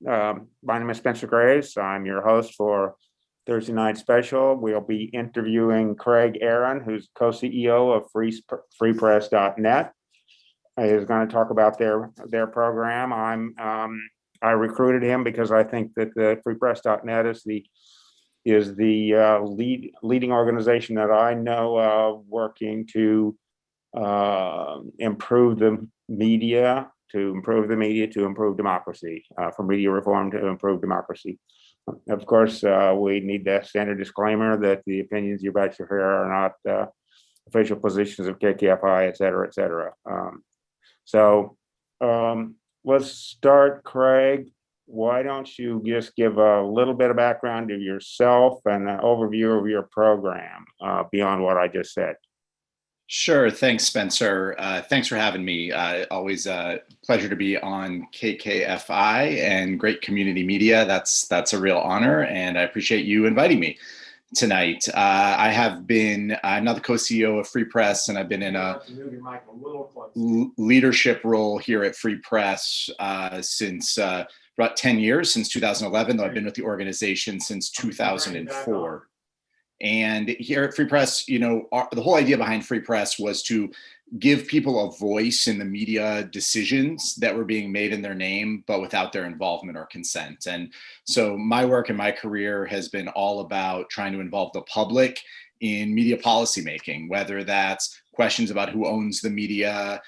My name is Spencer Graves. I'm your host for Thursday Night Special. We'll be interviewing Craig Aaron, who's co-CEO of freepress.net. He's going to talk about their program. I recruited him because I think that the freepress.net is the leading organization that I know of working to improve the media, to improve democracy, from media reform to improve democracy. Of course, we need the standard disclaimer that the opinions you're about to hear are not official positions of KKFI, et cetera, et cetera. Let's start, Craig. Why don't you just give a little bit of background of yourself and an overview of your program beyond what I just said? Sure. Thanks, Spencer. Thanks for having me. Always a pleasure to be on KKFI and great community media. That's a real honor, and I appreciate you inviting me tonight. I'm now the co-CEO of Free Press, and I've been in a leadership role here at Free Press since about 10 years, since 2011, though I've been with the organization since 2004. And here at Free Press, the whole idea behind Free Press was to give people a voice in the media decisions that were being made in their name, but without their involvement or consent. And so my work and my career has been all about trying to involve the public in media policymaking, whether that's questions about who owns the media,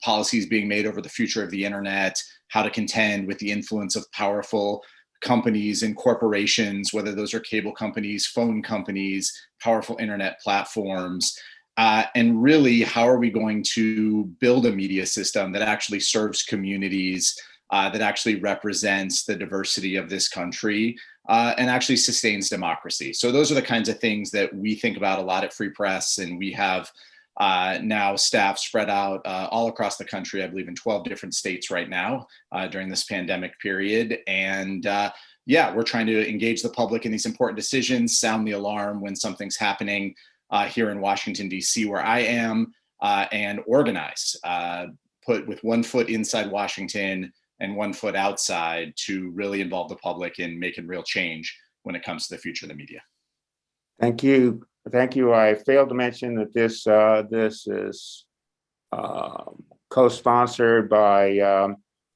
policies being made over the future of the internet, how to contend with the influence of powerful companies and corporations, whether those are cable companies, phone companies, powerful internet platforms, and really, how are we going to build a media system that actually serves communities, that actually represents the diversity of this country, and actually sustains democracy. So those are the kinds of things that we think about a lot at Free Press, and we have now staff spread out all across the country, I believe in 12 different states right now during this pandemic period. And we're trying to engage the public in these important decisions, sound the alarm when something's happening here in Washington, D.C., where I am, and organize, put with one foot inside Washington and one foot outside to really involve the public in making real change when it comes to the future of the media. Thank you. Thank you. I failed to mention that this is co-sponsored by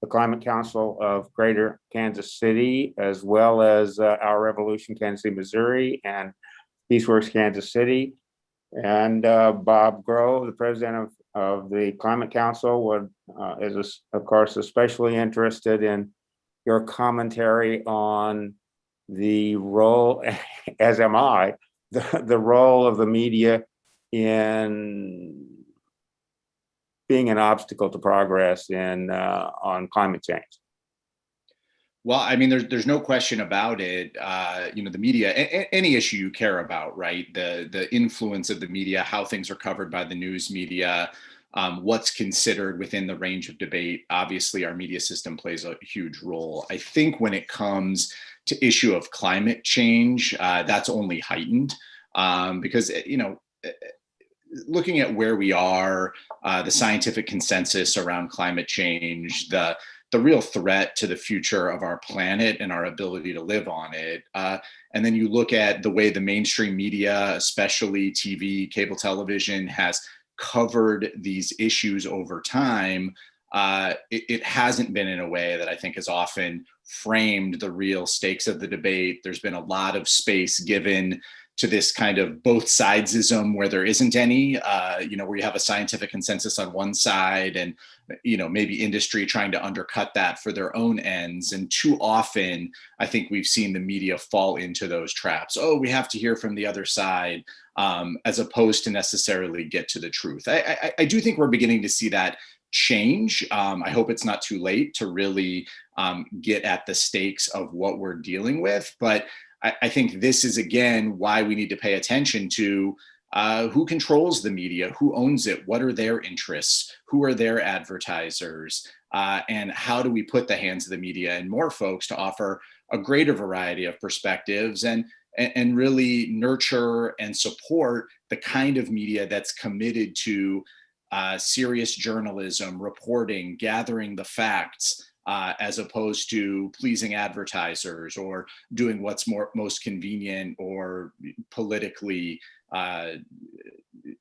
the Climate Council of Greater Kansas City, as well as Our Revolution Kansas City, Missouri, and Peaceworks Kansas City. And Bob Grove, the president of the Climate Council, is of course especially interested in your commentary on the role, as am I, the role of the media in being an obstacle to progress on climate change. Well, I mean, there's no question about it. The media, any issue you care about, right? The influence of the media, how things are covered by the news media, what's considered within the range of debate. Obviously, our media system plays a huge role. I think when it comes to issue of climate change, that's only heightened because, looking at where we are, the scientific consensus around climate change, the real threat to the future of our planet and our ability to live on it. And then you look at the way the mainstream media, especially TV, cable television, has covered these issues over time. It hasn't been in a way that I think has often framed the real stakes of the debate. There's been a lot of space given to this kind of both sidesism where there isn't any, where you have a scientific consensus on one side and, maybe industry trying to undercut that for their own ends. And too often, I think we've seen the media fall into those traps. Oh, we have to hear from the other side, as opposed to necessarily get to the truth. I do think we're beginning to see that change. I hope it's not too late to really get at the stakes of what we're dealing with. But I think this is, again, why we need to pay attention to who controls the media, who owns it, what are their interests, who are their advertisers, and how do we put the hands of the media and more folks to offer a greater variety of perspectives and really nurture and support the kind of media that's committed to serious journalism, reporting, gathering the facts, as opposed to pleasing advertisers or doing what's most convenient or politically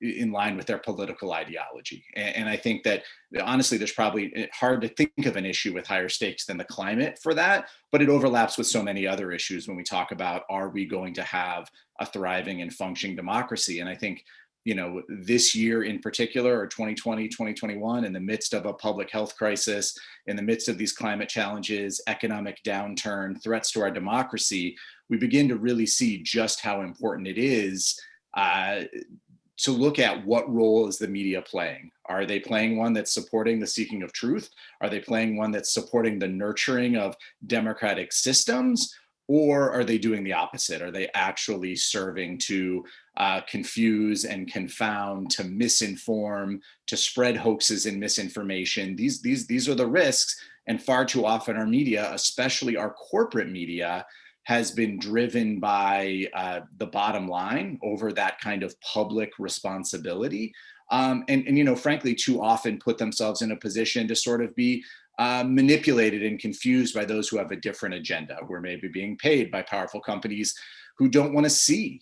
in line with their political ideology. And I think that honestly, there's probably hard to think of an issue with higher stakes than the climate for that, but it overlaps with so many other issues when we talk about, are we going to have a thriving and functioning democracy? And I think, this year in particular, or 2020, 2021, in the midst of a public health crisis, in the midst of these climate challenges, economic downturn, threats to our democracy, we begin to really see just how important it is to look at what role is the media playing. Are they playing one that's supporting the seeking of truth? Are they playing one that's supporting the nurturing of democratic systems? Or are they doing the opposite? Are they actually serving to confuse and confound, to misinform, to spread hoaxes and misinformation? These are the risks. And far too often our media, especially our corporate media, has been driven by the bottom line over that kind of public responsibility. And frankly, too often put themselves in a position to sort of be manipulated and confused by those who have a different agenda, who are maybe being paid by powerful companies who don't want to see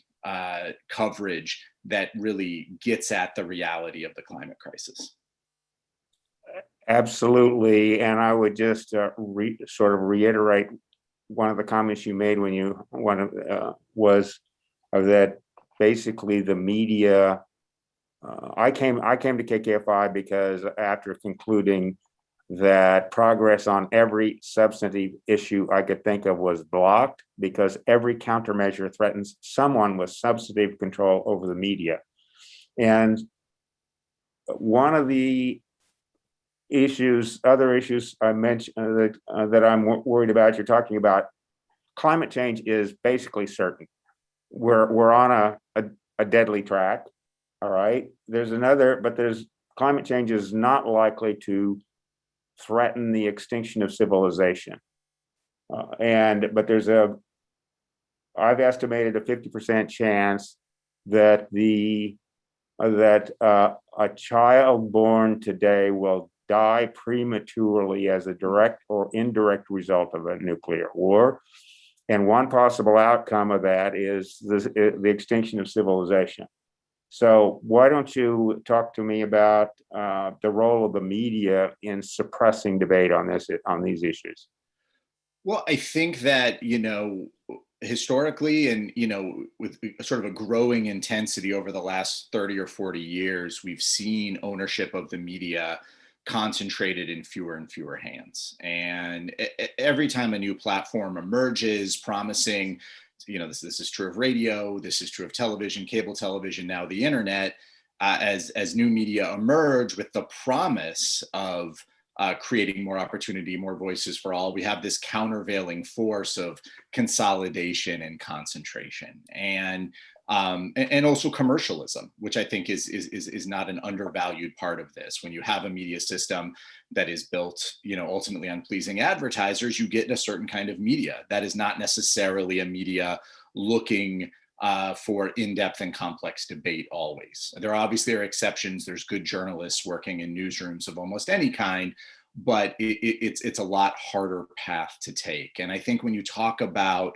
coverage that really gets at the reality of the climate crisis. Absolutely. And I would just sort of reiterate one of the comments you made when you was that basically the media. I came to KKFI because after concluding that progress on every substantive issue I could think of was blocked because every countermeasure threatens someone with substantive control over the media. And one of the other issues I mentioned that I'm worried about, you're talking about, climate change is basically certain. We're on a deadly track. All right. There's climate change is not likely to threaten the extinction of civilization. But I've estimated a 50% chance that a child born today will die prematurely as a direct or indirect result of a nuclear war. And one possible outcome of that is the extinction of civilization. So why don't you talk to me about the role of the media in suppressing debate on these issues? Well, I think that, historically and, with sort of a growing intensity over the last 30 or 40 years, we've seen ownership of the media concentrated in fewer and fewer hands. And every time a new platform emerges promising, this is true of radio, this is true of television, cable television, now the internet, as new media emerge with the promise of creating more opportunity, more voices for all, we have this countervailing force of consolidation and concentration, and also commercialism, which I think is not an undervalued part of this. When you have a media system that is built, ultimately on pleasing advertisers, you get a certain kind of media that is not necessarily a media looking for in-depth and complex debate always. There obviously are exceptions. There's good journalists working in newsrooms of almost any kind, but it's a lot harder path to take. And I think when you talk about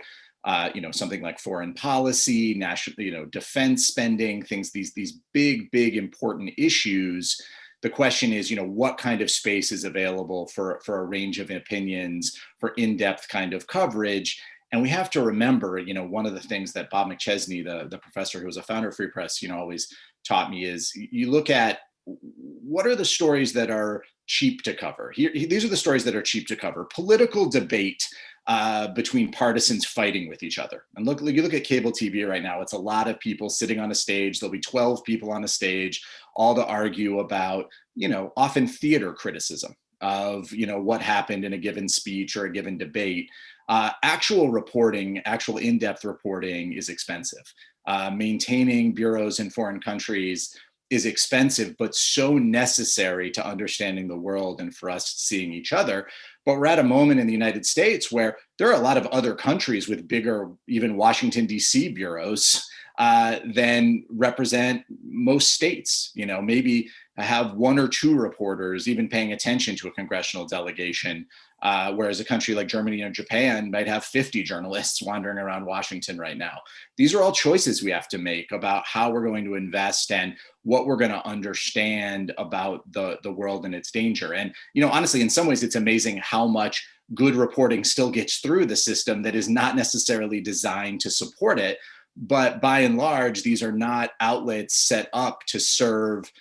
something like foreign policy, national, defense spending, these big important issues, the question is, what kind of space is available for a range of opinions, for in-depth kind of coverage. And we have to remember, one of the things that Bob McChesney, the professor who was a founder of Free Press, always taught me is you look at what are the stories that are cheap to cover. These are the stories that are cheap to cover. Political debate between partisans fighting with each other. And you look at cable TV right now, it's a lot of people sitting on a stage. There'll be 12 people on a stage, all to argue about, often theater criticism of, what happened in a given speech or a given debate. Actual reporting, actual in-depth reporting is expensive. Maintaining bureaus in foreign countries is expensive, but so necessary to understanding the world and for us seeing each other. But we're at a moment in the United States where there are a lot of other countries with bigger, even Washington, D.C. bureaus than represent most states. You know, maybe have one or two reporters even paying attention to a congressional delegation, whereas a country like Germany or Japan might have 50 journalists wandering around Washington right now. These are all choices we have to make about how we're going to invest and what we're going to understand about the world and its danger. And, you know, honestly, in some ways, it's amazing how much good reporting still gets through the system that is not necessarily designed to support it. But by and large, these are not outlets set up to serve,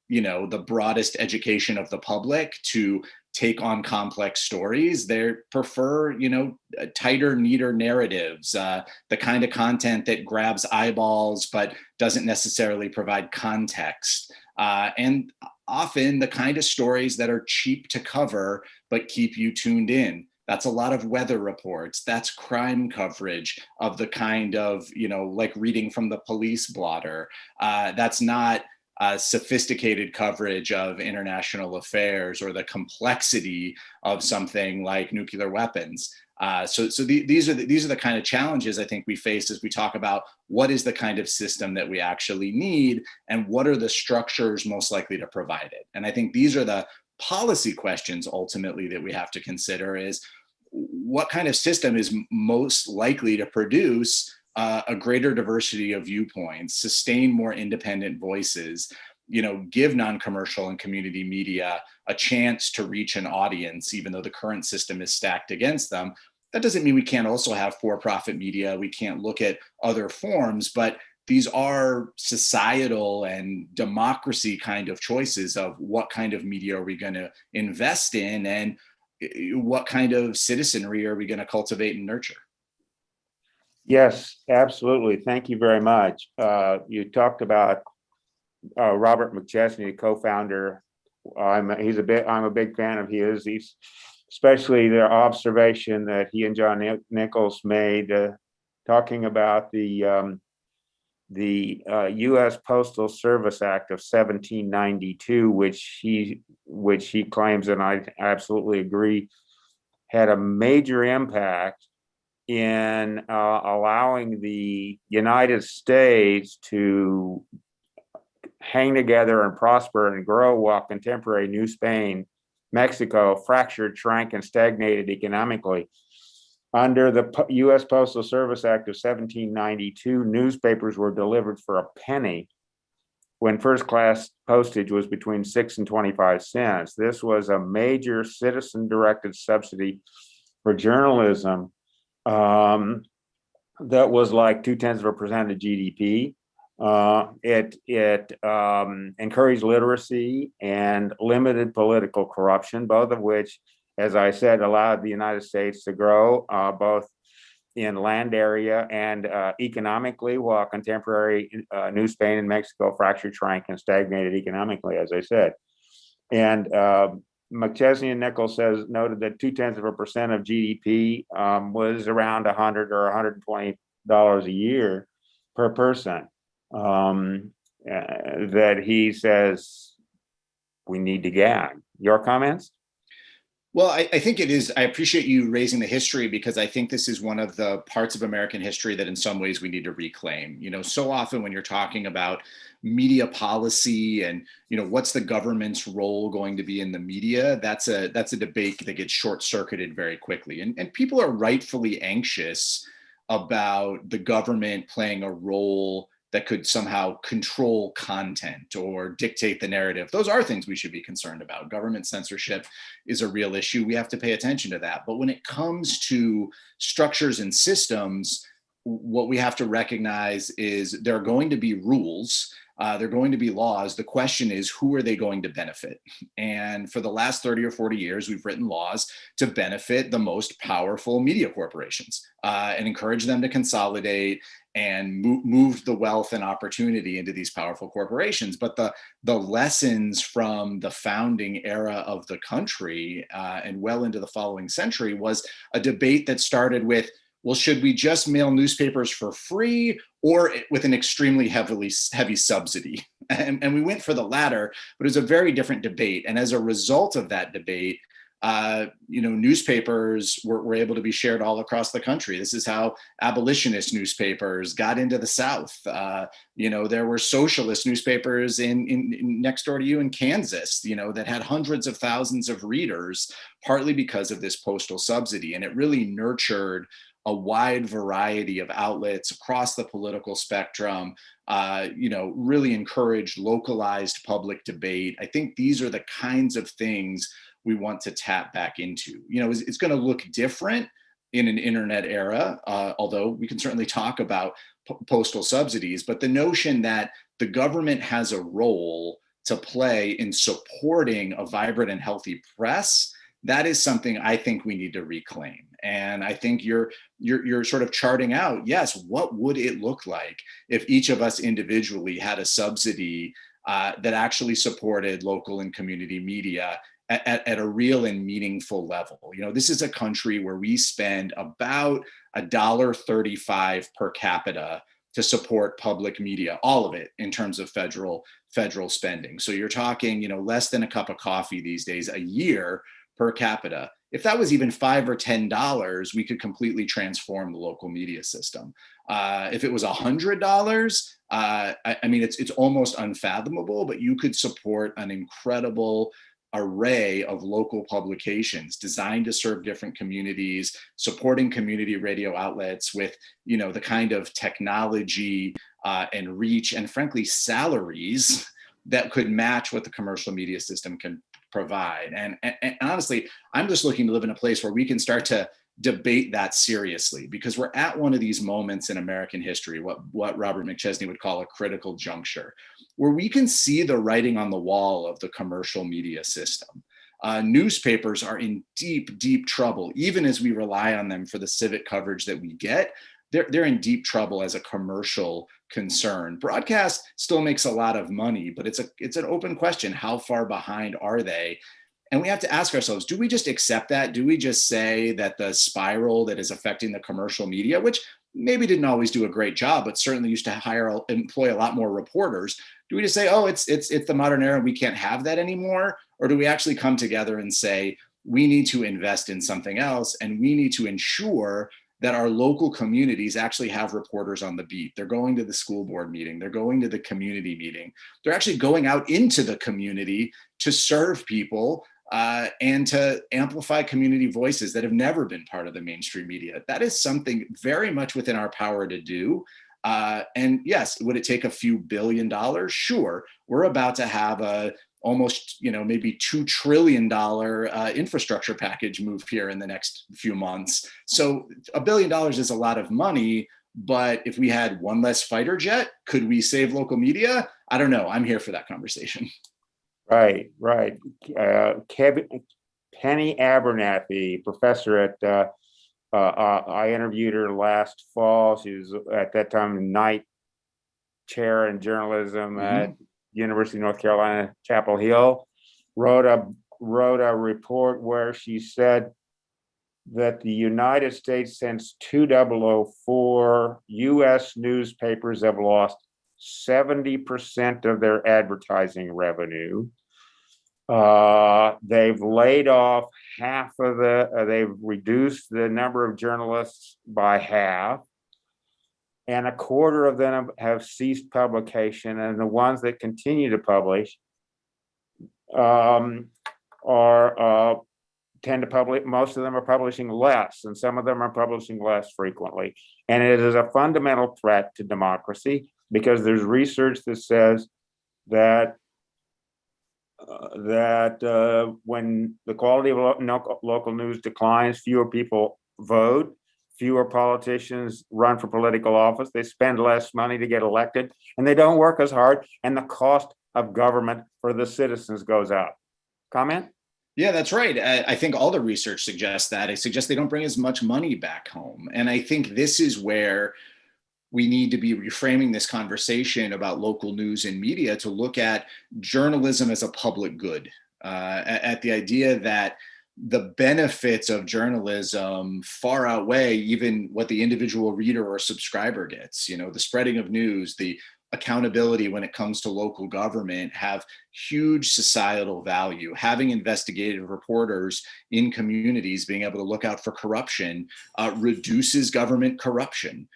you know, the broadest education of the public, to take on complex stories. They prefer, you know, tighter, neater narratives, the kind of content that grabs eyeballs but doesn't necessarily provide context. And often the kind of stories that are cheap to cover but keep you tuned in. That's a lot of weather reports. That's crime coverage of the kind of, you know, like reading from the police blotter. That's not sophisticated coverage of international affairs or the complexity of something like nuclear weapons. So these are the kind of challenges I think we face as we talk about what is the kind of system that we actually need and what are the structures most likely to provide it. And I think these are the policy questions ultimately that we have to consider: is what kind of system is most likely to produce a greater diversity of viewpoints, sustain more independent voices, you know, give non-commercial and community media a chance to reach an audience, even though the current system is stacked against them. That doesn't mean we can't also have for-profit media. We can't look at other forms, but these are societal and democracy kind of choices of what kind of media are we going to invest in and what kind of citizenry are we going to cultivate and nurture. Yes, absolutely. Thank you very much. You talked about Robert McChesney, co-founder. I'm a big fan of his. He's especially the observation that he and John Nichols made, talking about the U.S. Postal Service Act of 1792, which he claims, and I absolutely agree, had a major impact in allowing the United States to hang together and prosper and grow while contemporary New Spain, Mexico, fractured, shrank, and stagnated economically. Under the U.S. Postal Service Act of 1792, newspapers were delivered for a penny when first-class postage was between 6 and 25 cents. This was a major citizen-directed subsidy for journalism that was like 0.2% of GDP. It encouraged literacy and limited political corruption, both of which, as I said, allowed the United States to grow both in land area and economically, while contemporary New Spain and Mexico fractured, shrank, and stagnated economically, as I said. And McChesney and Nichols noted that 0.2% of GDP was around $100 or $120 a year per person. That he says we need to gag. Your comments? Well, I think it is. I appreciate you raising the history, because I think this is one of the parts of American history that in some ways we need to reclaim. You know, so often when you're talking about media policy and, you know, what's the government's role going to be in the media, that's a debate that gets short-circuited very quickly. And people are rightfully anxious about the government playing a role that could somehow control content or dictate the narrative. Those are things we should be concerned about. Government censorship is a real issue. We have to pay attention to that. But when it comes to structures and systems, what we have to recognize is there are going to be rules. There are going to be laws. The question is, who are they going to benefit? And for the last 30 or 40 years, we've written laws to benefit the most powerful media corporations and encourage them to consolidate and move the wealth and opportunity into these powerful corporations. But the lessons from the founding era of the country and well into the following century was a debate that started with, well, should we just mail newspapers for free or with an extremely heavy subsidy? And we went for the latter, but it was a very different debate. And as a result of that debate, newspapers were able to be shared all across the country. This is how abolitionist newspapers got into the South. There were socialist newspapers in next door to you in Kansas, that had hundreds of thousands of readers, partly because of this postal subsidy. And it really nurtured a wide variety of outlets across the political spectrum, really encouraged localized public debate. I think these are the kinds of things we want to tap back into. It's going to look different in an internet era, although we can certainly talk about postal subsidies, but the notion that the government has a role to play in supporting a vibrant and healthy press, that is something I think we need to reclaim. And I think you're sort of charting out, yes, what would it look like if each of us individually had a subsidy that actually supported local and community media at a real and meaningful level. This is a country where we spend about $1.35 per capita to support public media, all of it in terms of federal spending. So you're talking, less than a cup of coffee these days a year per capita. If that was even $5 or $10, we could completely transform the local media system. If it was $100, it's almost unfathomable, but you could support an incredible array of local publications designed to serve different communities, supporting community radio outlets with, the kind of technology and reach and frankly salaries that could match what the commercial media system can provide. And honestly, I'm just looking to live in a place where we can start to debate that seriously, because we're at one of these moments in American history, what Robert McChesney would call a critical juncture, where we can see the writing on the wall of the commercial media system. Newspapers are in deep, deep trouble, even as we rely on them for the civic coverage that we get. They're in deep trouble as a commercial concern. Broadcast still makes a lot of money, but it's an open question. How far behind are they? And we have to ask ourselves, do we just accept that? Do we just say that the spiral that is affecting the commercial media, which maybe didn't always do a great job, but certainly used to employ a lot more reporters, do we just say, oh, it's the modern era, we can't have that anymore? Or do we actually come together and say, we need to invest in something else, and we need to ensure that our local communities actually have reporters on the beat? They're going to the school board meeting, they're going to the community meeting, they're actually going out into the community to serve people and to amplify community voices that have never been part of the mainstream media. That is something very much within our power to do. And yes, would it take a few $1 billion? Sure. We're about to have a almost, maybe $2 trillion infrastructure package move here in the next few months. So $1 billion is a lot of money, but if we had one less fighter jet, could we save local media? I don't know. I'm here for that conversation. Right. Penny Abernathy, professor at, I interviewed her last fall. She was at that time Knight Chair in Journalism at University of North Carolina, Chapel Hill, wrote a report where she said that the United States since 2004, U.S. newspapers have lost 70% of their advertising revenue. They've laid off they've reduced the number of journalists by half, and a quarter of them have ceased publication, and the ones that continue to publish tend to publish, most of them are publishing less, and some of them are publishing less frequently. And it is a fundamental threat to democracy, because there's research that says that when the quality of local news declines, fewer people vote, fewer politicians run for political office, they spend less money to get elected, and they don't work as hard, and the cost of government for the citizens goes up. Comment? Yeah, that's right. I think all the research suggests that. It suggests they don't bring as much money back home. And I think this is where we need to be reframing this conversation about local news and media to look at journalism as a public good, at the idea that the benefits of journalism far outweigh even what the individual reader or subscriber gets. The spreading of news, the accountability when it comes to local government have huge societal value. Having investigative reporters in communities being able to look out for corruption reduces government corruption,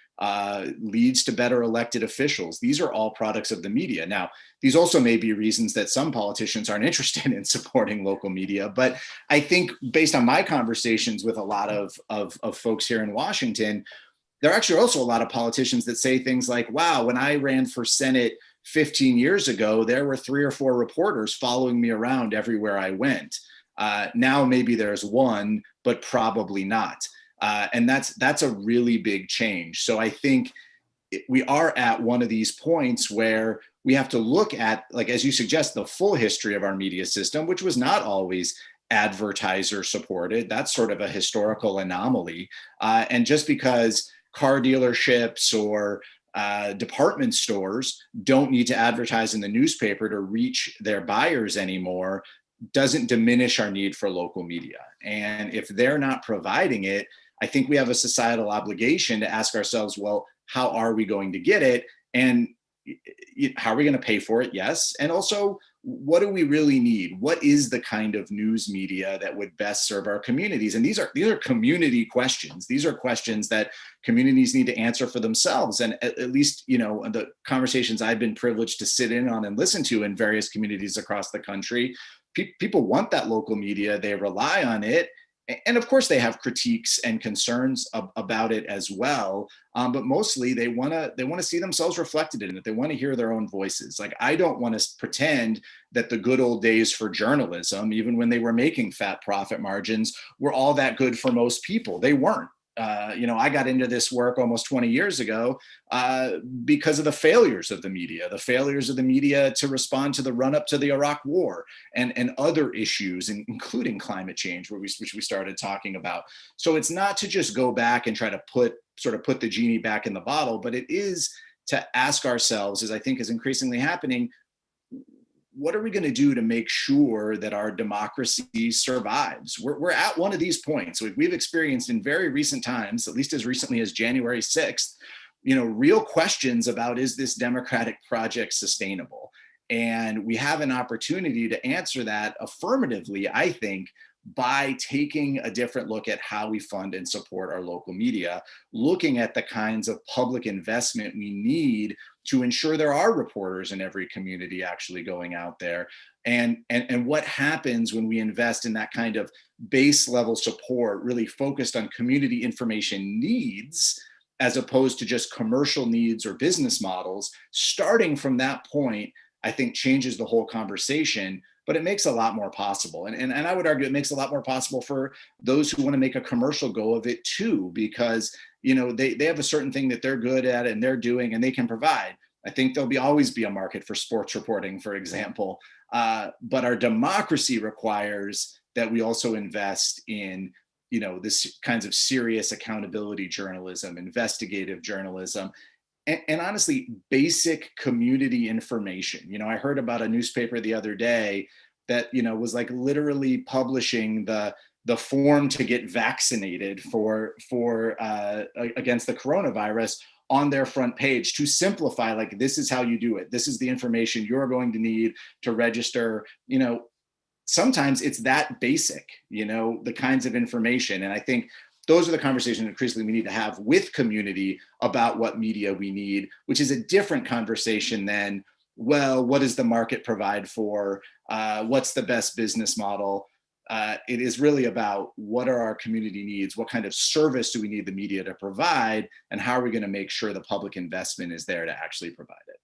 leads to better elected officials. These are all products of the media. Now, these also may be reasons that some politicians aren't interested in supporting local media, but I think based on my conversations with a lot of folks here in Washington, there are actually also a lot of politicians that say things like, wow, when I ran for Senate 15 years ago, there were 3 or 4 reporters following me around everywhere I went. Now maybe there's one, but probably not. And that's a really big change. So I think we are at one of these points where we have to look at, like, as you suggest, the full history of our media system, which was not always advertiser supported. That's sort of a historical anomaly. And just because car dealerships or department stores don't need to advertise in the newspaper to reach their buyers anymore doesn't diminish our need for local media. And if they're not providing it, I think we have a societal obligation to ask ourselves, well, how are we going to get it? And how are we going to pay for it? Yes. And also, what do we really need? What is the kind of news media that would best serve our communities? And these are community questions. These are questions that communities need to answer for themselves. And at least, the conversations I've been privileged to sit in on and listen to in various communities across the country, people want that local media. They rely on it. And of course, they have critiques and concerns about it as well. But mostly, they want to see themselves reflected in it. They want to hear their own voices. Like, I don't want to pretend that the good old days for journalism, even when they were making fat profit margins, were all that good for most people. They weren't. I got into this work almost 20 years ago because of the failures of the media to respond to the run up to the Iraq War and other issues, including climate change, which we started talking about. So it's not to just go back and try to put the genie back in the bottle, but it is to ask ourselves, as I think is increasingly happening, what are we going to do to make sure that our democracy survives? We're at one of these points. We've experienced in very recent times, at least as recently as January 6th, real questions about, is this democratic project sustainable? And we have an opportunity to answer that affirmatively, I think, by taking a different look at how we fund and support our local media, looking at the kinds of public investment we need to ensure there are reporters in every community actually going out there, and what happens when we invest in that kind of base level support, really focused on community information needs, as opposed to just commercial needs or business models. Starting from that point, I think changes the whole conversation, but it makes a lot more possible. And I would argue it makes a lot more possible for those who want to make a commercial go of it too, because they have a certain thing that they're good at and they're doing and they can provide. I think there'll always be a market for sports reporting, for example. But our democracy requires that we also invest in this kinds of serious accountability journalism, investigative journalism, and honestly, basic community information. I heard about a newspaper the other day that, was like literally publishing the form to get vaccinated for against the coronavirus on their front page, to simplify, like, this is how you do it. This is the information you're going to need to register. Sometimes it's that basic, the kinds of information. And I think those are the conversations increasingly we need to have with community about what media we need, which is a different conversation than, well, what does the market provide for? What's the best business model? It is really about, what are our community needs? What kind of service do we need the media to provide? And how are we going to make sure the public investment is there to actually provide it?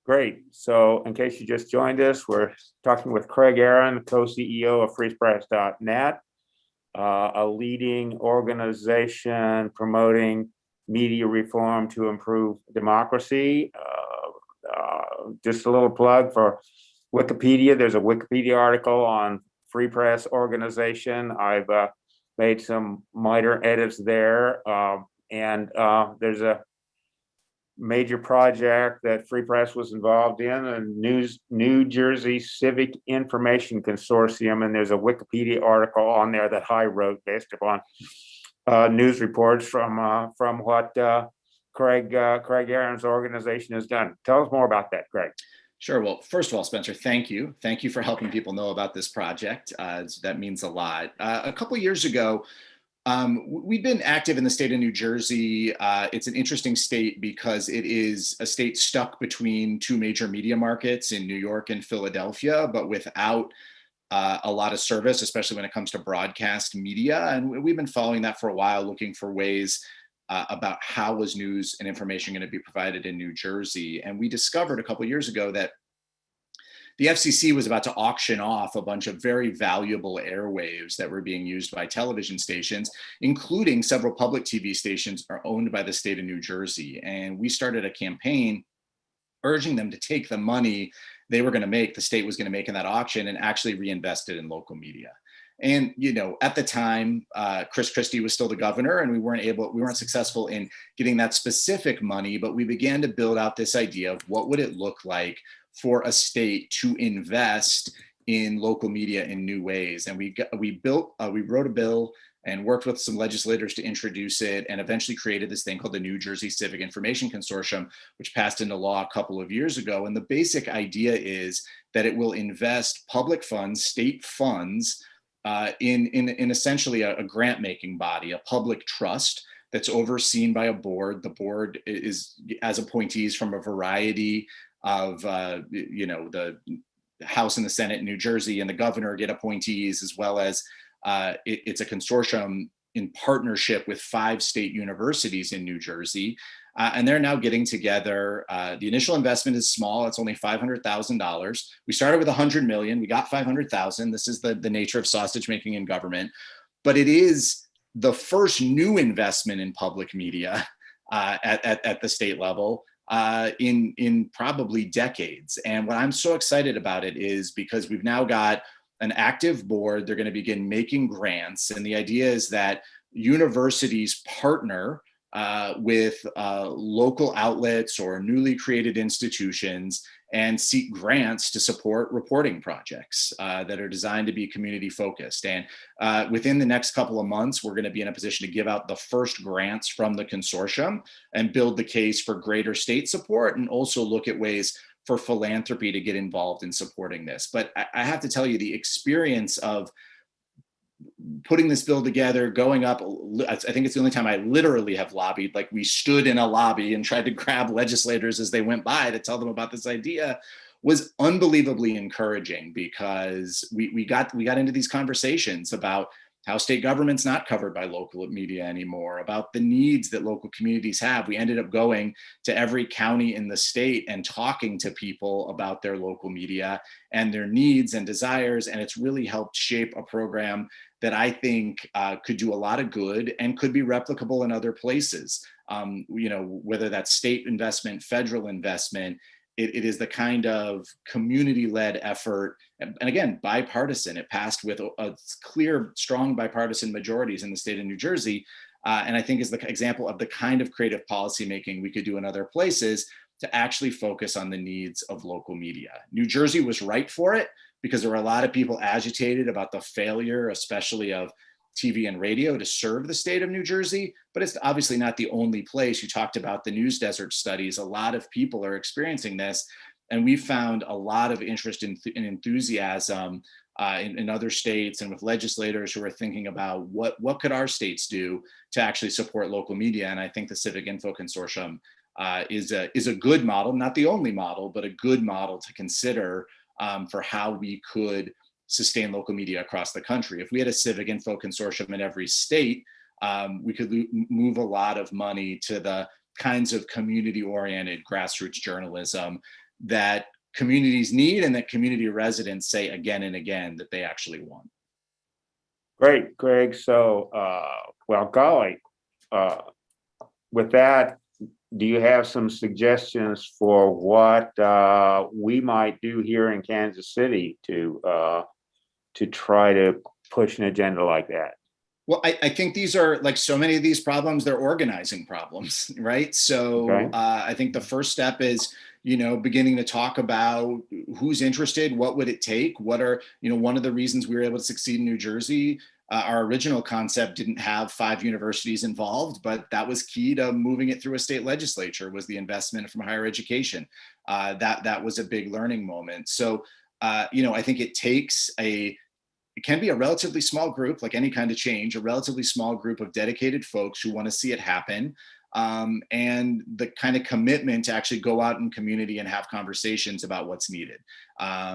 Great. So in case you just joined us, we're talking with Craig Aaron, co-CEO of freepress.net. A leading organization promoting media reform to improve democracy. Just a little plug for Wikipedia. There's a Wikipedia article on Free Press organization. I've made some minor edits there. And there's a major project that Free Press was involved in, a New Jersey Civic Information Consortium, and there's a Wikipedia article on there that I wrote based upon news reports from what Craig Aaron's organization has done. Tell us more about that, Craig. Sure. Well, first of all, Spencer, thank you. Thank you for helping people know about this project. That means a lot. A couple of years ago, we've been active in the state of New Jersey. It's an interesting state because it is a state stuck between two major media markets in New York and Philadelphia, but without a lot of service, especially when it comes to broadcast media. And we've been following that for a while, looking for ways about how was news and information going to be provided in New Jersey. And we discovered a couple of years ago that the FCC was about to auction off a bunch of very valuable airwaves that were being used by television stations, including several public TV stations are owned by the state of New Jersey. And we started a campaign urging them to take the money they were going to make, the state was going to make in that auction, and actually reinvest it in local media. And, you know, at the time, Chris Christie was still the governor, and we weren't successful in getting that specific money, but we began to build out this idea of what would it look like for a state to invest in local media in new ways. And we wrote a bill and worked with some legislators to introduce it, and eventually created this thing called the New Jersey Civic Information Consortium, which passed into law a couple of years ago. And the basic idea is that it will invest public funds, state funds, in essentially a grant-making body, a public trust that's overseen by a board. The board has appointees from a variety of, the House and the Senate in New Jersey, and the governor get appointees, as well as it's a consortium in partnership with 5 state universities in New Jersey. And they're now getting together. The initial investment is small. It's only $500,000. We started with 100 million. We got 500,000. This is the nature of sausage making in government. But it is the first new investment in public media at the state level in probably decades. And what I'm so excited about it is because we've now got an active board. They're going to begin making grants. And the idea is that universities partner with local outlets or newly created institutions and seek grants to support reporting projects that are designed to be community focused. And within the next couple of months, we're going to be in a position to give out the first grants from the consortium and build the case for greater state support, and also look at ways for philanthropy to get involved in supporting this. But I have to tell you, the experience of putting this bill together, going up, I think it's the only time I literally have lobbied. Like, we stood in a lobby and tried to grab legislators as they went by to tell them about this idea, was unbelievably encouraging, because we got into these conversations about how state government's not covered by local media anymore, about the needs that local communities have. We ended up going to every county in the state and talking to people about their local media and their needs and desires. And it's really helped shape a program that I think could do a lot of good and could be replicable in other places. Whether that's state investment, federal investment, it is the kind of community-led effort, and again, bipartisan. It passed with a clear, strong bipartisan majorities in the state of New Jersey, and I think is the example of the kind of creative policymaking we could do in other places to actually focus on the needs of local media. New Jersey was right for it because there were a lot of people agitated about the failure, especially of TV and radio, to serve the state of New Jersey, but it's obviously not the only place. You talked about the news desert studies. A lot of people are experiencing this, and we found a lot of interest and enthusiasm in other states, and with legislators who are thinking about what could our states do to actually support local media. And I think the Civic Info Consortium is a good model, not the only model, but a good model to consider for how we could sustain local media across the country. If we had a Civic Info Consortium in every state, we could move a lot of money to the kinds of community-oriented grassroots journalism that communities need and that community residents say again and again that they actually want. Great, Craig. So, golly, with that, do you have some suggestions for what we might do here in Kansas City to try to push an agenda like that? Well, I think these are, like so many of these problems, they're organizing problems, right? So okay. I think the first step is, beginning to talk about who's interested, what would it take, what are, one of the reasons we were able to succeed in New Jersey Our original concept didn't have 5 universities involved, but that was key to moving it through a state legislature, was the investment from higher education. That was a big learning moment. So, I think it can be a relatively small group, like any kind of change, a relatively small group of dedicated folks who want to see it happen. And the kind of commitment to actually go out in community and have conversations about what's needed.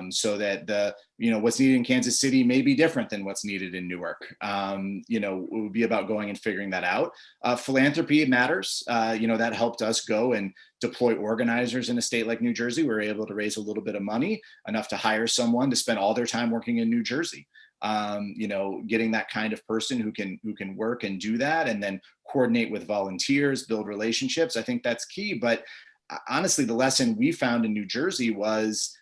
So that what's needed in Kansas City may be different than what's needed in Newark. It would be about going and figuring that out. Philanthropy matters. That helped us go and deploy organizers in a state like New Jersey. We were able to raise a little bit of money, enough to hire someone to spend all their time working in New Jersey. Getting that kind of person who can work and do that, and then coordinate with volunteers, build relationships. I think that's key. But honestly, the lesson we found in New Jersey was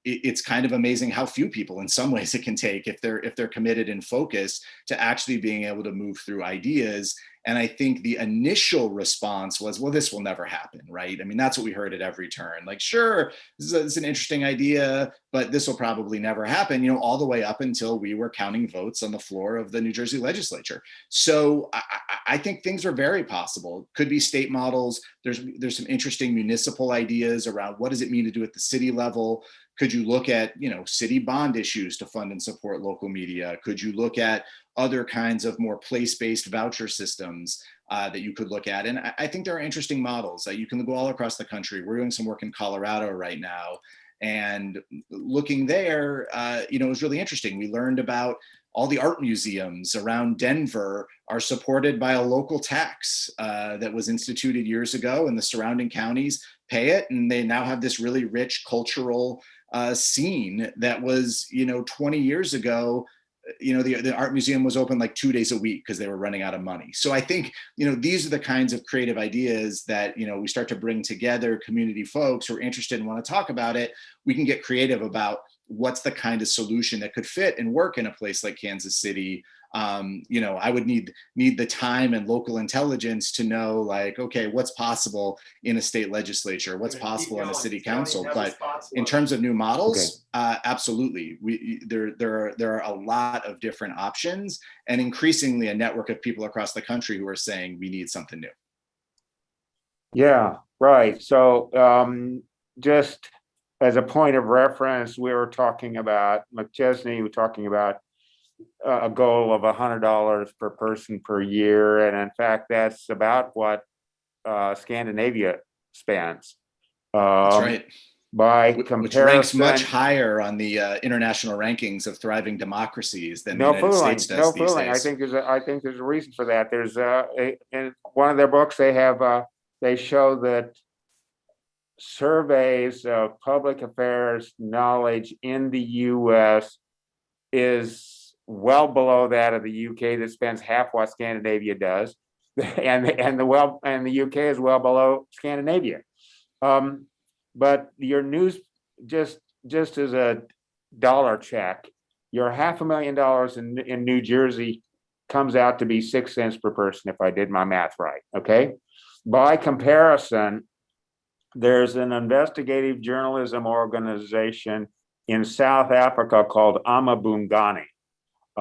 it's kind of amazing how few people, in some ways, it can take if they're committed and focused to actually being able to move through ideas. And I think the initial response was, well, this will never happen, right? I mean, that's what we heard at every turn. Like, sure, this is an interesting idea, but this will probably never happen, all the way up until we were counting votes on the floor of the New Jersey legislature. So I think things are very possible. Could be state models. There's some interesting municipal ideas around what does it mean to do at the city level. Could you look at, city bond issues to fund and support local media? Could you look at other kinds of more place-based voucher systems that you could look at? And I think there are interesting models that you can go all across the country. We're doing some work in Colorado right now. And looking there, it was really interesting. We learned about all the art museums around Denver are supported by a local tax that was instituted years ago, and the surrounding counties pay it. And they now have this really rich cultural scene that was, 20 years ago, the art museum was open like 2 days a week because they were running out of money. So I think, these are the kinds of creative ideas that, we start to bring together community folks who are interested and want to talk about it. We can get creative about what's the kind of solution that could fit and work in a place like Kansas City. I would need the time and local intelligence to know, like, okay, what's possible in a state legislature, what's possible in a city council. But in terms of new models, absolutely, there are a lot of different options, and increasingly a network of people across the country who are saying we need something new. Yeah, right. So just as a point of reference, we were talking about McChesney, we're talking about a goal of $100 per person per year. And in fact, that's about what Scandinavia spends. That's right. By comparison, which ranks much higher on the international rankings of thriving democracies than the United States does these days. I think there's a reason for that. There's in one of their books, they show that surveys of public affairs knowledge in the U.S. is well below that of the UK, that spends half what Scandinavia does, and the UK is well below Scandinavia. But your news, just as a dollar check, your $500,000 in New Jersey comes out to be 6 cents per person, if I did my math right. Okay. By comparison, there's an investigative journalism organization in South Africa called Amabungani.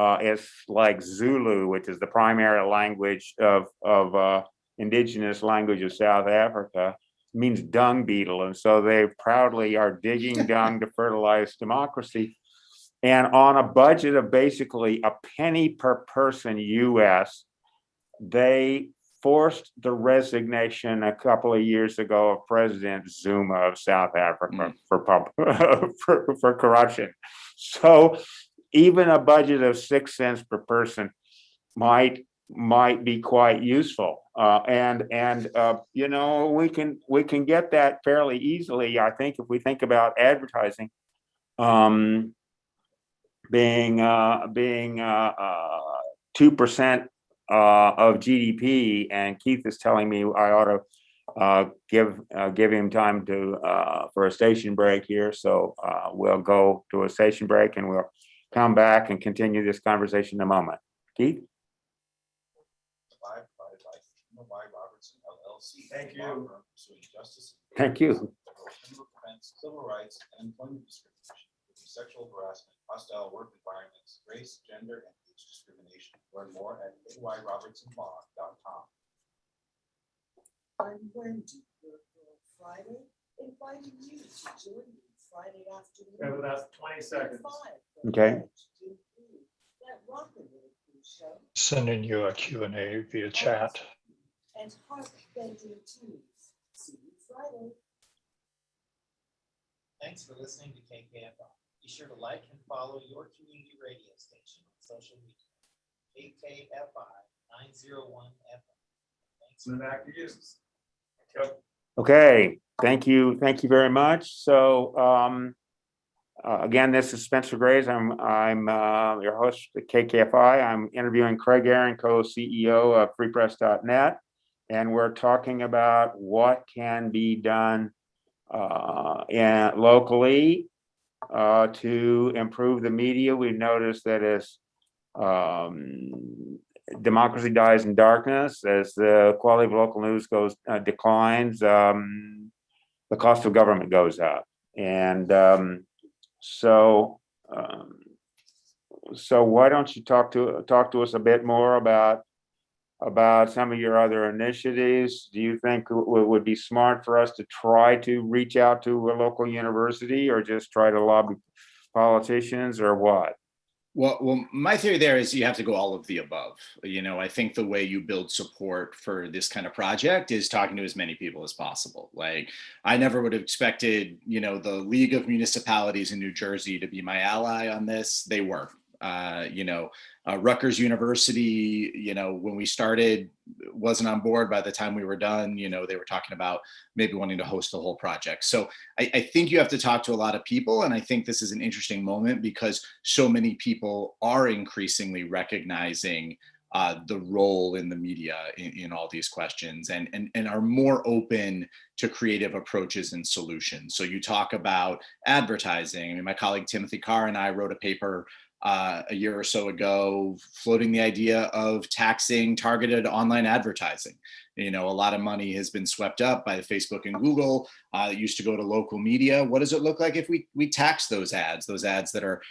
It's like Zulu, which is the primary language of indigenous language of South Africa. It means dung beetle, and so they proudly are digging dung to fertilize democracy. And on a budget of basically a penny per person U.S., they forced the resignation a couple of years ago of President Zuma of South Africa for corruption. So even a budget of 6 cents per person might be quite useful, and we can get that fairly easily. I think if we think about advertising being 2% of GDP, and Keith is telling me I ought to give him time for a station break here. So we'll go to a station break, and we'll come back and continue this conversation in a moment. Keith? Thank you. Thank you. Civil rights and employment discrimination, sexual harassment, hostile work environments, race, gender, and age discrimination. Learn more at ayrobertsonlaw.com. I'm Wendy, your girl Friday, inviting you to join me Friday afternoon. About 20 seconds. Okay. That rockin' show Sending you a Q&A via chat. and heart-bending tunes. See you Friday. Thanks for listening to KKFI. Be sure to like and follow your community radio station on social media. KKFI 901 FM. Thanks. So back to you. Okay, thank you very much. So again, this is Spencer Graves. I'm your host at KKFI. I'm interviewing Craig Aaron, co-CEO of freepress.net, and we're talking about what can be done locally to improve the media. We've noticed that as democracy dies in darkness, as the quality of local news declines, the cost of government goes up. And so why don't you talk to us a bit more about some of your other initiatives? Do you think it would be smart for us to try to reach out to a local university, or just try to lobby politicians, or what? Well, my theory there is you have to go all of the above. I think the way you build support for this kind of project is talking to as many people as possible. Like, I never would have expected, the League of Municipalities in New Jersey to be my ally on this. They were. Rutgers University, when we started, wasn't on board. By the time we were done, they were talking about maybe wanting to host the whole project. So I think you have to talk to a lot of people. And I think this is an interesting moment because so many people are increasingly recognizing the role in the media in all these questions, and are more open to creative approaches and solutions. So you talk about advertising. I mean, my colleague Timothy Carr and I wrote a paper a year or so ago, floating the idea of taxing targeted online advertising. A lot of money has been swept up by Facebook and Google that used to go to local media. What does it look like if we tax those ads that are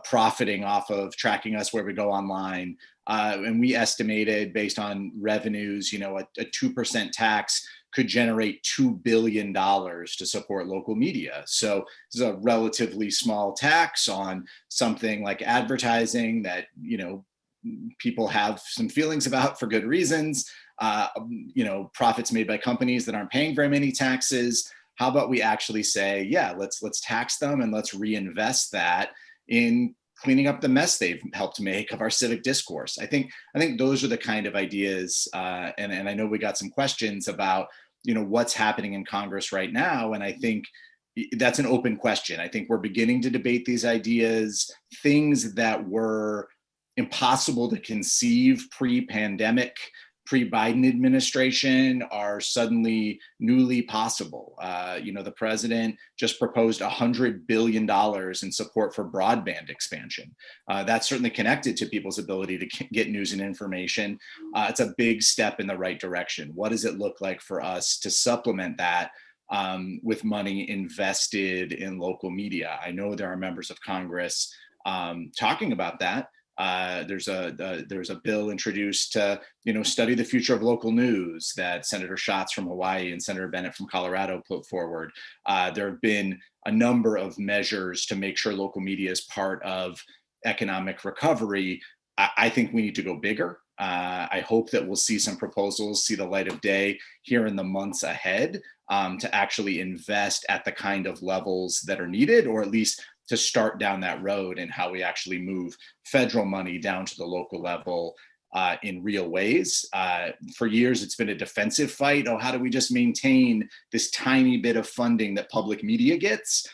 profiting off of tracking us where we go online? And we estimated, based on revenues, a 2% tax could generate $2 billion to support local media. So this is a relatively small tax on something like advertising that, people have some feelings about for good reasons. Profits made by companies that aren't paying very many taxes. How about we actually say, yeah, let's tax them, and let's reinvest that in cleaning up the mess they've helped make of our civic discourse. I think those are the kind of ideas, and I know we got some questions about what's happening in Congress right now, and I think that's an open question. I think we're beginning to debate these ideas. Things that were impossible to conceive pre-pandemic, pre-Biden administration are suddenly newly possible. The president just proposed $100 billion in support for broadband expansion. That's certainly connected to people's ability to get news and information. It's a big step in the right direction. What does it look like for us to supplement that with money invested in local media? I know there are members of Congress talking about that. There's a bill introduced to study the future of local news that Senator Schatz from Hawaii and Senator Bennett from Colorado put forward. There have been a number of measures to make sure local media is part of economic recovery. I think we need to go bigger. I hope that we'll see some proposals see the light of day here in the months ahead to actually invest at the kind of levels that are needed, or at least to start down that road, and how we actually move federal money down to the local level in real ways. For years, it's been a defensive fight. Oh, how do we just maintain this tiny bit of funding that public media gets?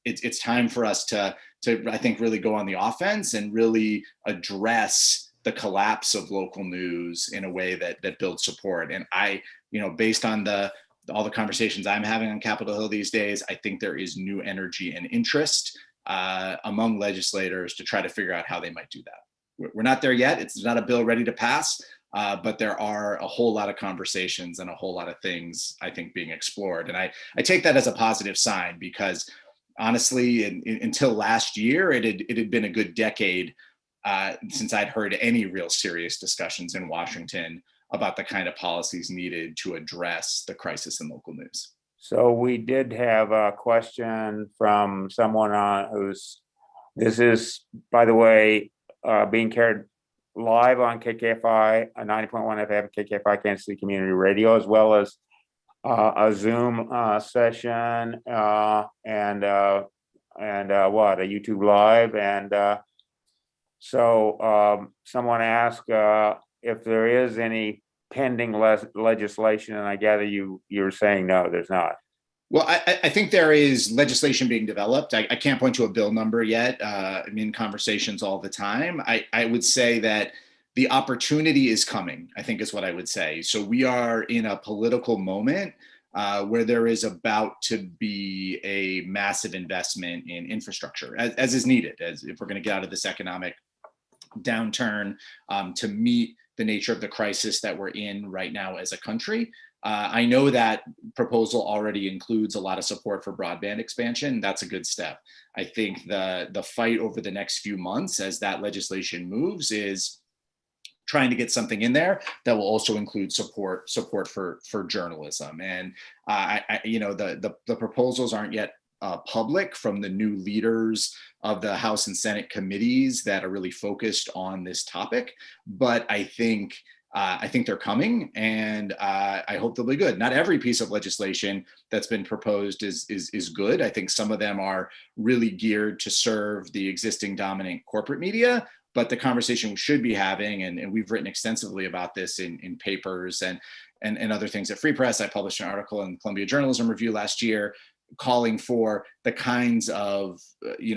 It's time for us to I think, really go on the offense and really address the collapse of local news in a way that builds support. And based on all the conversations I'm having on Capitol Hill these days, I think there is new energy and interest among legislators to try to figure out how they might do that. We're not there yet. It's not a bill ready to pass, but there are a whole lot of conversations and a whole lot of things, I think, being explored. And I take that as a positive sign, because honestly, until last year, it had been a good decade since I'd heard any real serious discussions in Washington about the kind of policies needed to address the crisis in local news. So we did have a question from someone this is, by the way, being carried live on KKFI, 90.1 FM, KKFI Kansas City Community Radio, as well as a Zoom session and a YouTube Live. And so someone asked if there is any pending legislation, and I gather you're saying no, there's not. Well, I think there is legislation being developed. I can't point to a bill number yet. I'm in conversations all the time. I would say that the opportunity is coming, I think is what I would say. So we are in a political moment where there is about to be a massive investment in infrastructure, as is needed, as if we're going to get out of this economic downturn to meet the nature of the crisis that we're in right now as a country. I know that proposal already includes a lot of support for broadband expansion. That's a good step. I think the fight over the next few months as that legislation moves is trying to get something in there that will also include support for journalism. And the proposals aren't yet public from the new leaders of the House and Senate committees that are really focused on this topic, but I think they're coming, and I hope they'll be good. Not every piece of legislation that's been proposed is good. I think some of them are really geared to serve the existing dominant corporate media, but the conversation we should be having, and we've written extensively about this in papers and other things at Free Press. I published an article in Columbia Journalism Review last year calling for the kinds of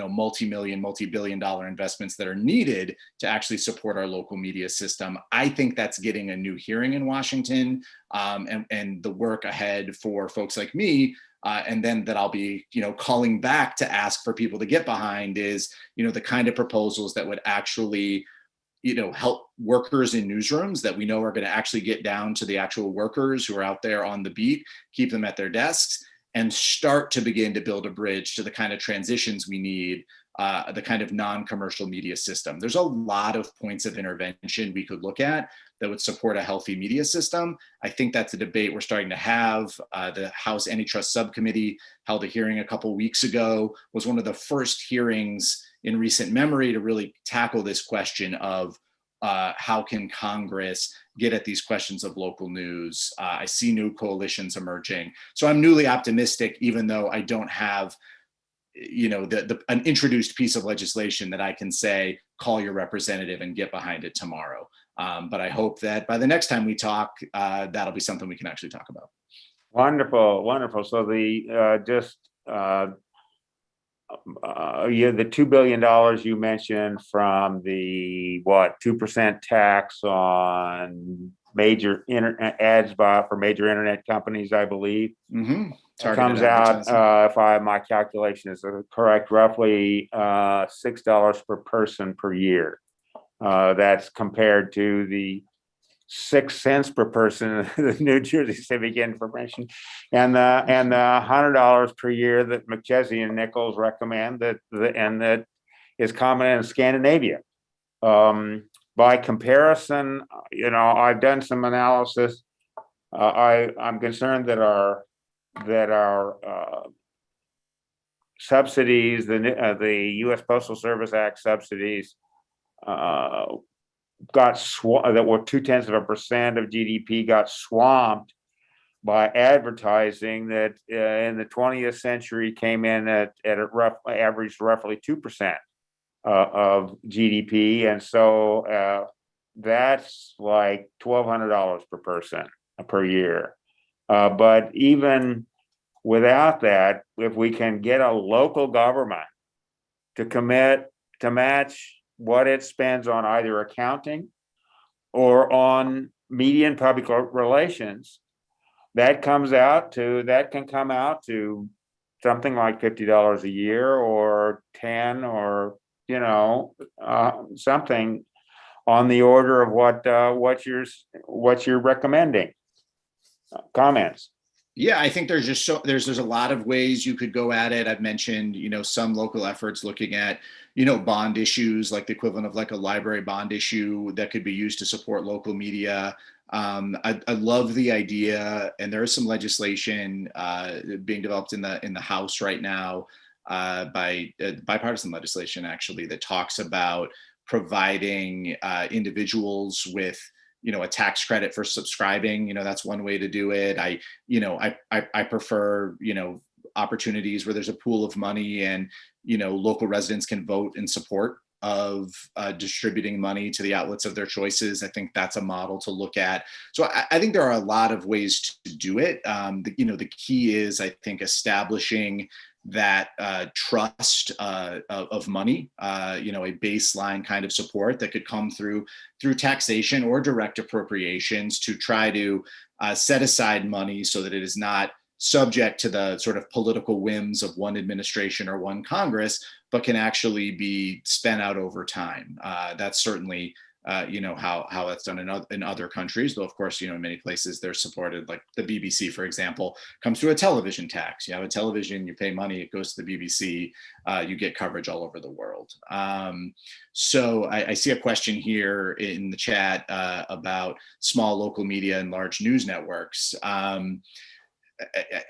multi-million, multi-billion-dollar investments that are needed to actually support our local media system. I think that's getting a new hearing in Washington, and the work ahead for folks like me, and then that I'll be calling back to ask for people to get behind is the kind of proposals that would actually help workers in newsrooms that we know are going to actually get down to the actual workers who are out there on the beat, keep them at their desks, and start to begin to build a bridge to the kind of transitions we need, the kind of non-commercial media system. There's a lot of points of intervention we could look at that would support a healthy media system. I think that's a debate we're starting to have. The House Antitrust Subcommittee held a hearing a couple of weeks ago, was one of the first hearings in recent memory to really tackle this question of how can Congress get at these questions of local news. I see new coalitions emerging. So I'm newly optimistic, even though I don't have an introduced piece of legislation that I can say, call your representative and get behind it tomorrow. But I hope that by the next time we talk, that'll be something we can actually talk about. Wonderful, wonderful. So the the $2 billion you mentioned from the 2% tax on major ads for major internet companies, I believe. Mm-hmm. Comes out, if my calculation is correct, roughly $6 per person per year. That's compared to the 6 cents per person in the New Jersey Civic information, and the $100 per year that McChesney and Nichols recommend that is common in Scandinavia. By comparison, I've done some analysis. I'm concerned that our subsidies, the U.S. Postal Service Act subsidies, that were 0.2% of GDP, got swamped by advertising that in the 20th century came in at averaged roughly 2% of GDP, and so that's like $1,200 per person per year. But even without that, if we can get a local government to commit to match what it spends on either accounting or on media and public relations, that can come out to something like $50 a year, or 10, or something on the order of what you're recommending. Comments? Yeah, I think there's just there's a lot of ways you could go at it. I've mentioned, some local efforts looking at, bond issues, like the equivalent of like a library bond issue that could be used to support local media. I love the idea, and there is some legislation being developed in the House right now by bipartisan legislation, actually, that talks about providing individuals with a tax credit for subscribing. That's one way to do it. I prefer opportunities where there's a pool of money and local residents can vote in support of distributing money to the outlets of their choices. I think that's a model to look at. So I think there are a lot of ways to do it. The key is, I think, establishing that trust of money, a baseline kind of support that could come through taxation or direct appropriations to try to set aside money so that it is not subject to the sort of political whims of one administration or one Congress, but can actually be spent out over time. That's certainly how that's done in other countries, though of course, in many places they're supported, like the BBC, for example, comes through a television tax. You have a television, you pay money, it goes to the BBC, you get coverage all over the world. So I see a question here in the chat about small local media and large news networks.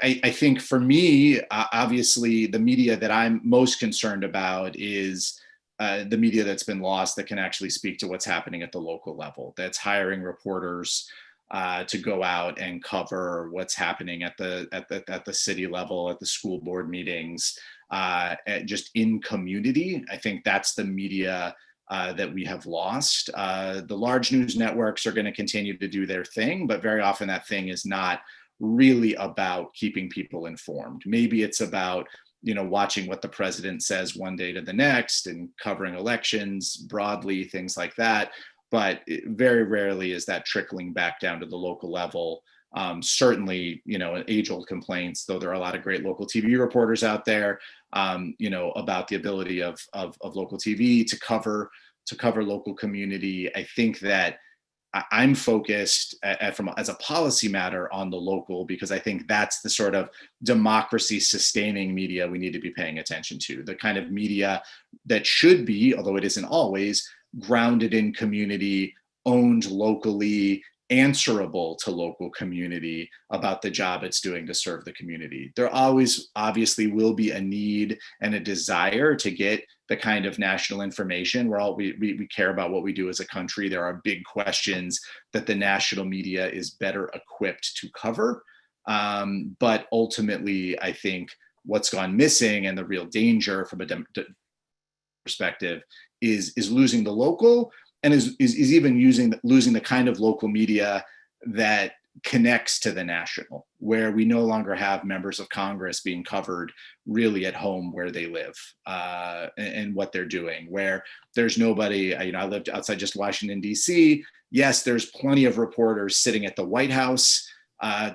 I think for me, obviously, the media that I'm most concerned about is the media that's been lost that can actually speak to what's happening at the local level. That's hiring reporters to go out and cover what's happening at the city level, at the school board meetings, just in community. I think that's the media that we have lost. The large news networks are going to continue to do their thing, but very often that thing is not really about keeping people informed. Maybe it's about watching what the president says one day to the next and covering elections broadly, things like that. But very rarely is that trickling back down to the local level. Certainly, age-old complaints, though there are a lot of great local TV reporters out there, about the ability of local TV to cover local community. I think that I'm focused as a policy matter on the local, because I think that's the sort of democracy sustaining media we need to be paying attention to. The kind of media that should be, although it isn't always, grounded in community, owned locally, answerable to local community about the job it's doing to serve the community. There always obviously will be a need and a desire to get the kind of national information where we care about what we do as a country. There are big questions that the national media is better equipped to cover. But ultimately, I think what's gone missing and the real danger from a perspective is losing the local, and is even losing the kind of local media that connects to the national, where we no longer have members of Congress being covered really at home where they live and what they're doing, where there's nobody. I lived outside just Washington, D.C. Yes, there's plenty of reporters sitting at the White House.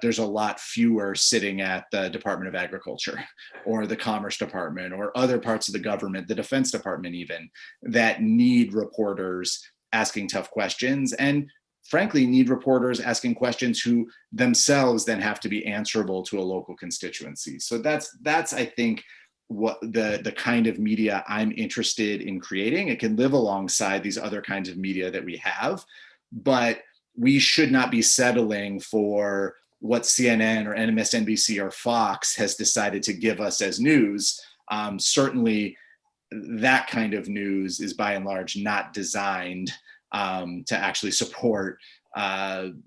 There's a lot fewer sitting at the Department of Agriculture or the Commerce Department or other parts of the government, the Defense Department even, that need reporters asking tough questions, and frankly need reporters asking questions who themselves then have to be answerable to a local constituency. So that's I think what the kind of media I'm interested in creating. It can live alongside these other kinds of media that we have, but we should not be settling for what CNN or MSNBC or Fox has decided to give us as news. Certainly that kind of news is by and large not designed to actually support an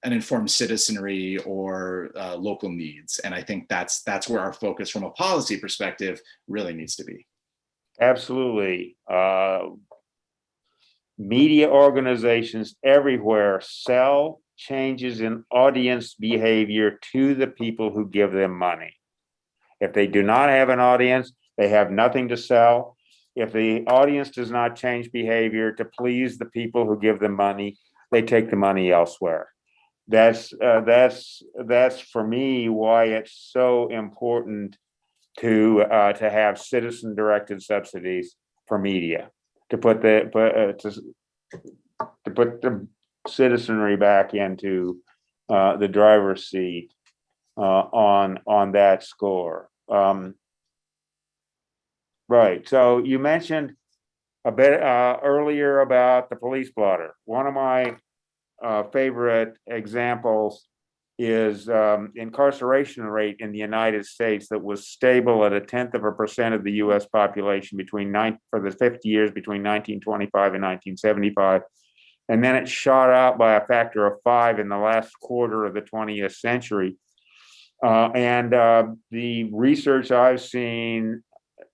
informed citizenry or local needs. And I think that's where our focus from a policy perspective really needs to be. Absolutely. Media organizations everywhere sell changes in audience behavior to the people who give them money. If they do not have an audience, they have nothing to sell. If the audience does not change behavior to please the people who give them money, they take the money elsewhere. That's for me why it's so important to have citizen-directed subsidies for media, to put the citizenry back into the driver's seat on that score. Right. So you mentioned a bit earlier about the police blotter. One of my favorite examples is incarceration rate in the United States that was stable at 0.1% of the U.S. population for the 50 years between 1925 and 1975. And then it shot out by a factor of 5 in the last quarter of the 20th century. The research I've seen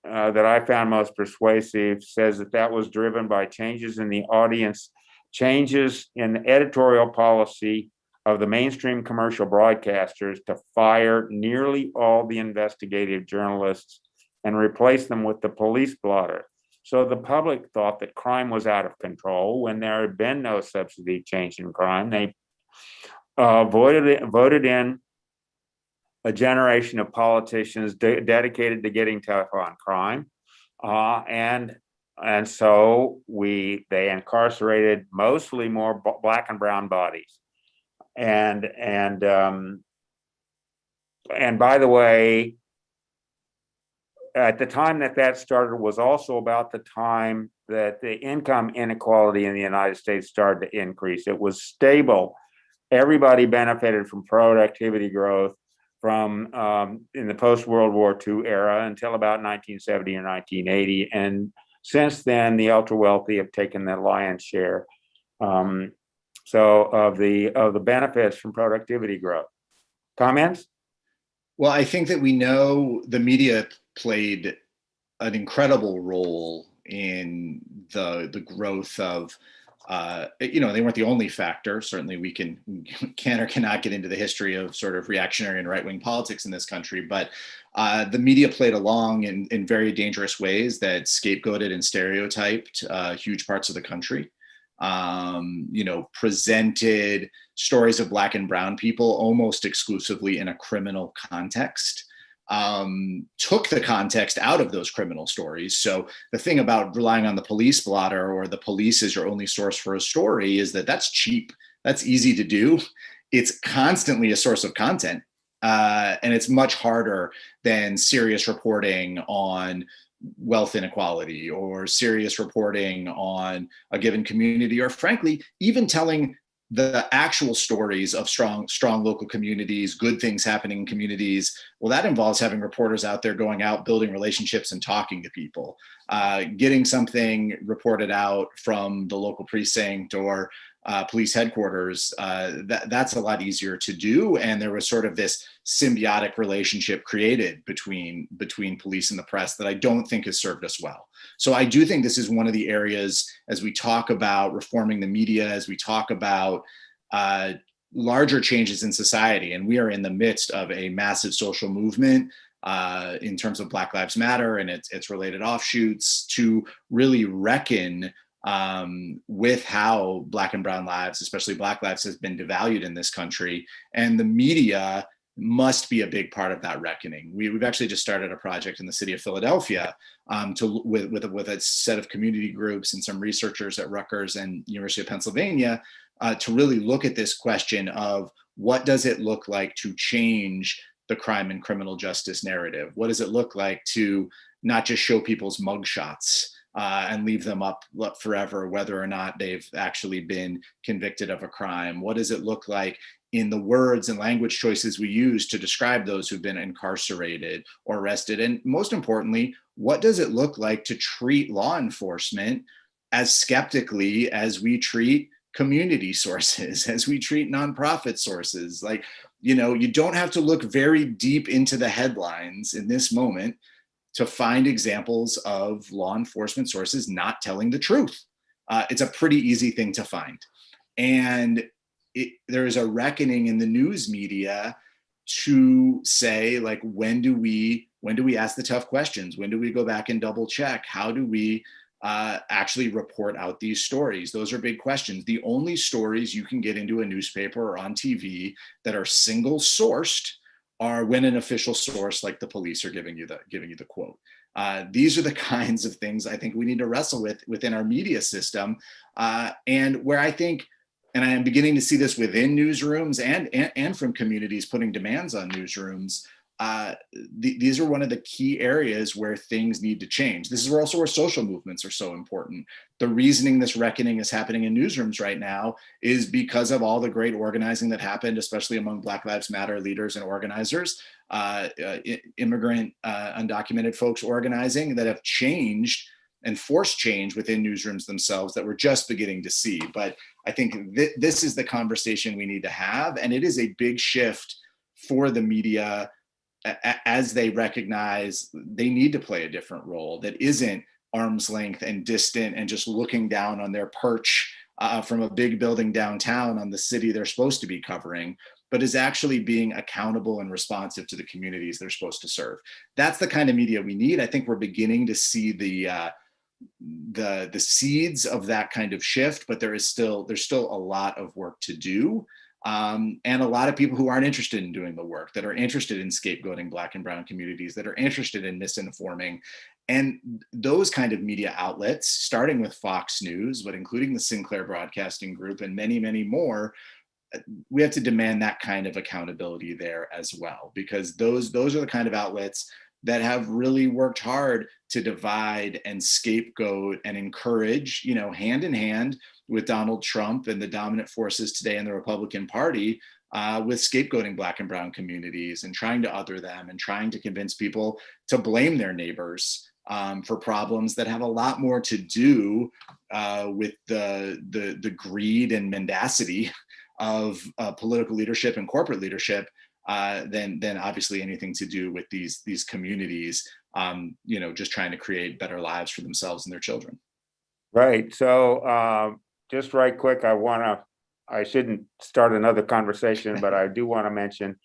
that I found most persuasive says that was driven by changes in the audience, changes in editorial policy of the mainstream commercial broadcasters to fire nearly all the investigative journalists and replace them with the police blotter. So the public thought that crime was out of control when there had been no substantive change in crime. They voted in a generation of politicians dedicated to getting tough on crime, and so they incarcerated mostly more black and brown bodies, and by the way, at the time that started was also about the time that the income inequality in the United States started to increase. It was stable. Everybody benefited from productivity growth from in the post-World War II era until about 1970 or 1980. And since then, the ultra-wealthy have taken the lion's share of the benefits from productivity growth. Comments? Well, I think that we know the media played an incredible role in the growth of, they weren't the only factor. Certainly we can or cannot get into the history of sort of reactionary and right-wing politics in this country, but the media played along in very dangerous ways that scapegoated and stereotyped huge parts of the country. Presented stories of Black and brown people almost exclusively in a criminal context, took the context out of those criminal stories. So the thing about relying on the police blotter or the police as your only source for a story is that that's cheap. That's easy to do. It's constantly a source of content. And it's much harder than serious reporting on wealth inequality or serious reporting on a given community, or frankly, even telling the actual stories of strong local communities, good things happening in communities. Well, that involves having reporters out there going out, building relationships and talking to people, getting something reported out from the local precinct or police headquarters. That's a lot easier to do. And there was sort of this symbiotic relationship created between police and the press that I don't think has served us well. So I do think this is one of the areas, as we talk about reforming the media, as we talk about larger changes in society, and we are in the midst of a massive social movement in terms of Black Lives Matter and its related offshoots, to really reckon with how Black and brown lives, especially Black lives, has been devalued in this country. And the media must be a big part of that reckoning. We've actually just started a project in the city of Philadelphia with a set of community groups and some researchers at Rutgers and University of Pennsylvania to really look at this question of what does it look like to change the crime and criminal justice narrative? What does it look like to not just show people's mugshots and leave them up forever, whether or not they've actually been convicted of a crime? What does it look like in the words and language choices we use to describe those who've been incarcerated or arrested? And most importantly, what does it look like to treat law enforcement as skeptically as we treat community sources, as we treat nonprofit sources? Like, you don't have to look very deep into the headlines in this moment to find examples of law enforcement sources not telling the truth. It's a pretty easy thing to find. And there is a reckoning in the news media to say, like, when do we ask the tough questions? When do we go back and double check? How do we actually report out these stories? Those are big questions. The only stories you can get into a newspaper or on TV that are single sourced are when an official source like the police are giving you the quote. These are the kinds of things I think we need to wrestle with within our media system, and where I think And I am beginning to see this within newsrooms and from communities putting demands on newsrooms. These are one of the key areas where things need to change. This is also where social movements are so important. The reasoning this reckoning is happening in newsrooms right now is because of all the great organizing that happened, especially among Black Lives Matter leaders and organizers, immigrant, undocumented folks organizing that have changed and forced change within newsrooms themselves that we're just beginning to see. But I think this is the conversation we need to have. And it is a big shift for the media as they recognize they need to play a different role that isn't arm's length and distant and just looking down on their perch from a big building downtown on the city they're supposed to be covering, but is actually being accountable and responsive to the communities they're supposed to serve. That's the kind of media we need. I think we're beginning to see the seeds of that kind of shift, but there's still a lot of work to do. And a lot of people who aren't interested in doing the work, that are interested in scapegoating Black and brown communities, that are interested in misinforming. And those kind of media outlets, starting with Fox News, but including the Sinclair Broadcasting Group and many, many more, we have to demand that kind of accountability there as well, because those are the kind of outlets that have really worked hard to divide and scapegoat and encourage, hand in hand with Donald Trump and the dominant forces today in the Republican Party, with scapegoating Black and brown communities and trying to other them and trying to convince people to blame their neighbors for problems that have a lot more to do with the greed and mendacity of political leadership and corporate leadership than obviously anything to do with these communities, just trying to create better lives for themselves and their children. Right. So just right quick, I shouldn't start another conversation, but I do want to mention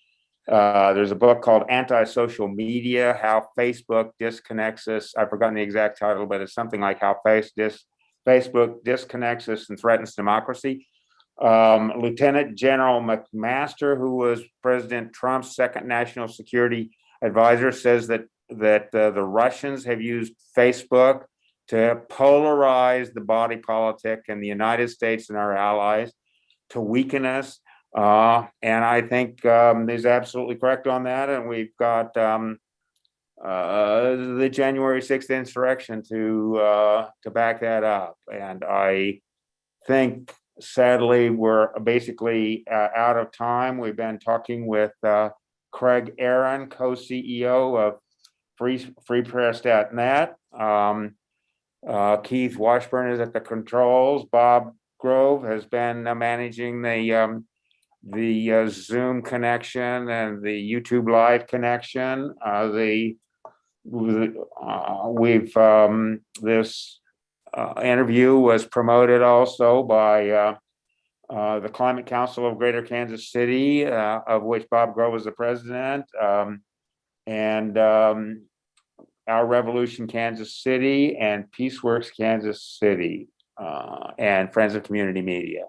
there's a book called AntiSocial Media, How Facebook Disconnects Us. I've forgotten the exact title, but it's something like How Facebook Disconnects Us and Threatens Democracy. Lieutenant General McMaster, who was President Trump's second national security advisor, says that the Russians have used Facebook to polarize the body politic in the United States and our allies, to weaken us. And I think he's absolutely correct on that. And we've got the January 6th insurrection to back that up. And I think, sadly, we're basically out of time. We've been talking with Craig Aaron, co-CEO of freepress.net. Keith Washburn is at the controls. Bob Grove has been managing the Zoom connection and the YouTube Live connection. This interview was promoted also by the Climate Council of Greater Kansas City, of which Bob Grove is the president, and Our Revolution Kansas City, and Peaceworks Kansas City, and Friends of Community Media.